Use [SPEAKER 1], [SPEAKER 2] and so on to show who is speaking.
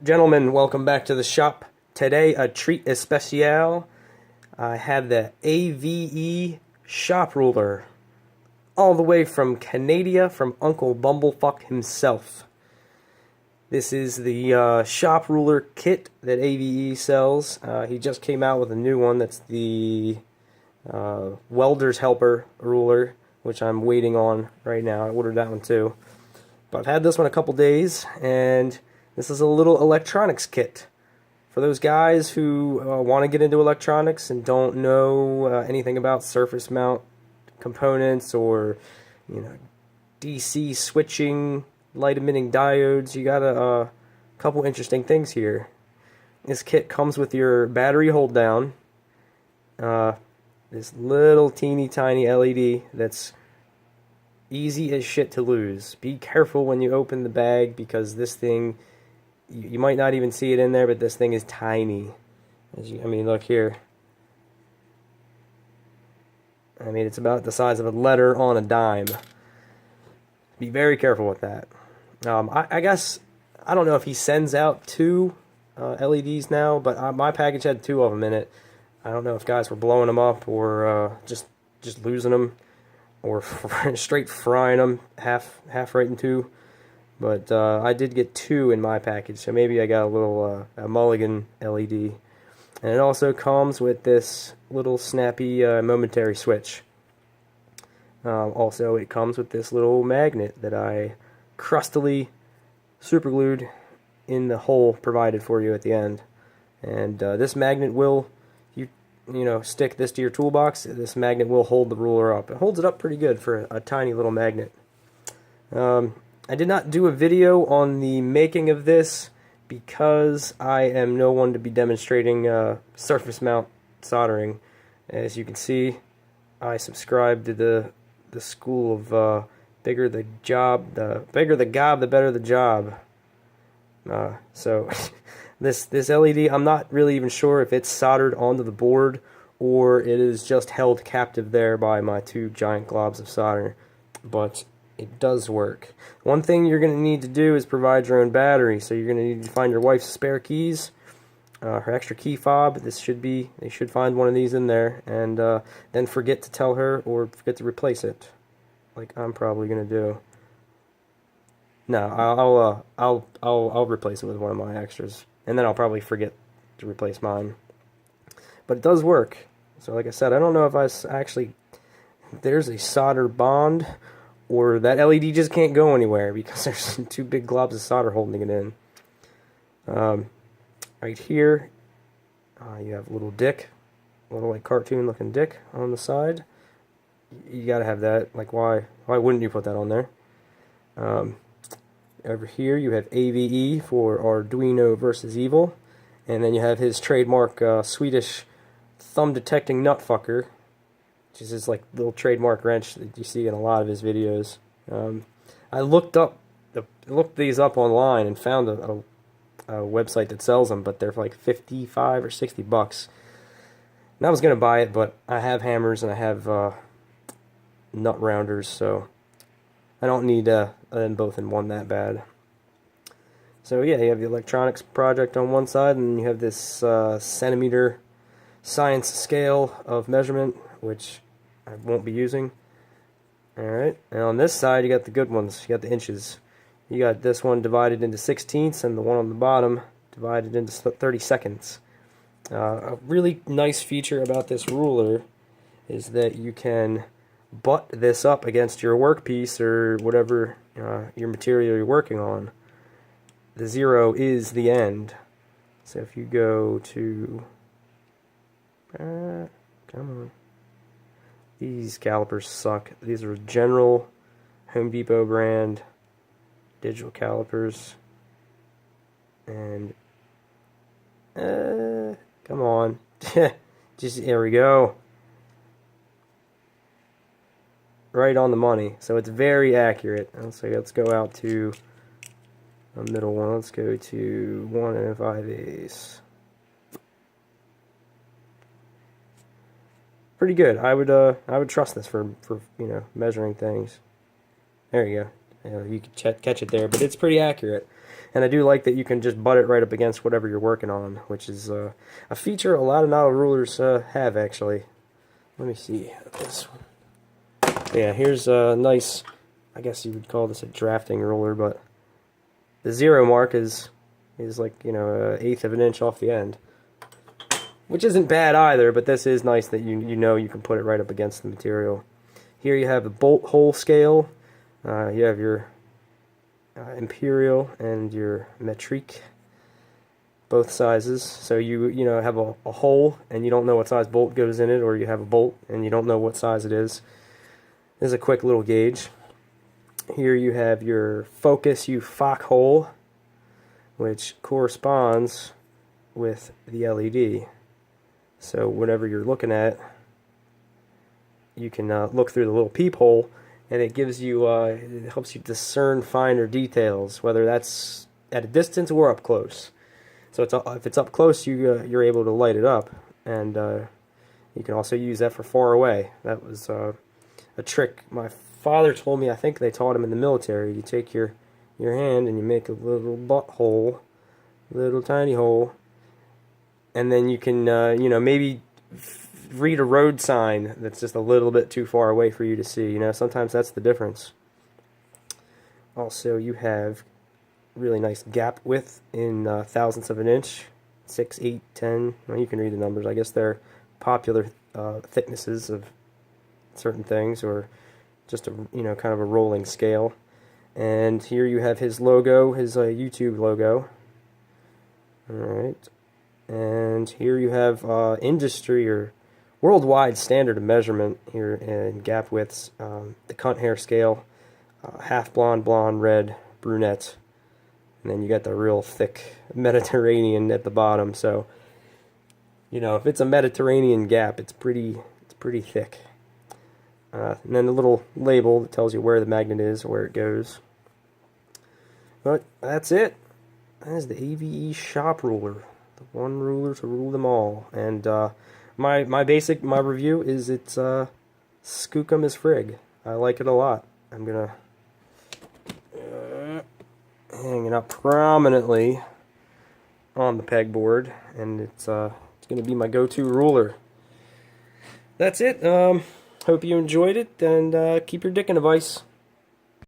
[SPEAKER 1] Gentlemen, welcome back to the shop. Today, a treat especial. I have the AvE Shop Ruler, all the way from Canada, from Uncle Bumblefuck himself. This is the Shop Ruler kit that AvE sells. He just came out with a new one that's the Welder's Helper Ruler, which I'm waiting on right now. I ordered that one too. But I've had this one a couple days, and this is a little electronics kit for those guys who want to get into electronics and don't know anything about surface mount components or, DC switching, light emitting diodes. You got a couple interesting things here. This kit comes with your battery hold down, this little teeny tiny LED that's easy as shit to lose. Be careful when you open the bag because this thing, you might not even see it in there, but this thing is tiny. Look here. It's about the size of a letter on a dime. Be very careful with that. I guess, I don't know if he sends out two LEDs now, but my package had two of them in it. I don't know if guys were blowing them up or just losing them, or straight frying them half right in two. But I did get two in my package, so maybe I got a little a mulligan LED. And it also comes with this little Snappy Momentary switch. Also, it comes with this little magnet that I crustily superglued in the hole provided for you at the end. And this magnet will, stick this to your toolbox, this magnet will hold the ruler up. It holds it up pretty good for a tiny little magnet. I did not do a video on the making of this because I am no one to be demonstrating surface mount soldering. As you can see, I subscribe to the school of bigger the job, the bigger the gob, the better the job. So this LED, I'm not really even sure if it's soldered onto the board or it is just held captive there by my two giant globs of solder, but it does work. One thing you're going to need to do is provide your own battery, so you're going to need to find your wife's spare keys, her extra key fob. They should find one of these in there, and then forget to tell her or forget to replace it, like I'm probably going to do. No, I'll replace it with one of my extras, and then I'll probably forget to replace mine. But it does work. So like I said, I don't know if there's a solder bond, or that LED just can't go anywhere because there's two big globs of solder holding it in. Right here, you have a little dick, a little like cartoon looking dick on the side. You gotta have that. Like, why wouldn't you put that on there? Over here you have AvE for Arduino versus Evil, and then you have his trademark Swedish thumb detecting nut fucker, which is his like little trademark wrench that you see in a lot of his videos. I looked these up online and found a website that sells them, but they're like 55 or 60 bucks. And I was gonna buy it, but I have hammers and I have nut rounders, so I don't need them both in one that bad. So yeah, you have the electronics project on one side, and you have this centimeter science scale of measurement, which I won't be using. Alright, and on this side you got the good ones, you got the inches. You got this one divided into 16ths, and the one on the bottom divided into 30-seconds. A really nice feature about this ruler is that you can butt this up against your workpiece or whatever your material you're working on. The 0 is the end. So if you go to come on. These calipers suck. These are General Home Depot brand digital calipers. And come on. Just there we go. Right on the money. So it's very accurate. Let's go out to a middle one. Let's go to 105/8. Pretty good. I would trust this for measuring things. There you go. you can catch it there, but it's pretty accurate. And I do like that you can just butt it right up against whatever you're working on, which is a feature a lot of knotted rulers have, actually. Let me see this one. Yeah, here's a nice, I guess you would call this a drafting ruler, but the 0 mark is like, you know, 1/8 of an inch off the end, which isn't bad either, but this is nice that you know you can put it right up against the material. Here you have the bolt hole scale. You have your imperial and your metrique, both sizes. So you know have a hole and you don't know what size bolt goes in it, or you have a bolt and you don't know what size it is. This is a quick little gauge. Here you have your focus fock hole, which corresponds with the LED. So whatever you're looking at, you can look through the little peephole, and it gives you, it helps you discern finer details, whether that's at a distance or up close. So if it's up close, you're able to light it up, and you can also use that for far away. That was a trick my father told me. I think they taught him in the military. You take your hand and you make a little butt hole, little tiny hole, and then you can you know, maybe read a road sign that's just a little bit too far away for you to see. You know, sometimes that's the difference. Also, you have really nice gap width in thousandths of an inch, 6, 8, 10. Well, you can read the numbers. I guess they're popular thicknesses of certain things, or just a, you know, kind of a rolling scale. And here you have his logo, his YouTube logo. All right, and here you have industry or worldwide standard of measurement here in gap widths. The cunt hair scale, half blonde, blonde, red, brunette, and then you got the real thick Mediterranean at the bottom. So, you know, if it's a Mediterranean gap, it's pretty thick. And then the little label that tells you where the magnet is, where it goes. But that's it. That is the AvE Shop Ruler, the one ruler to rule them all. And my review is it's skookum is frig. I like it a lot. I'm gonna hang it up prominently on the pegboard, and it's gonna be my go-to ruler. That's it. Hope you enjoyed it, and keep your dick in a vise.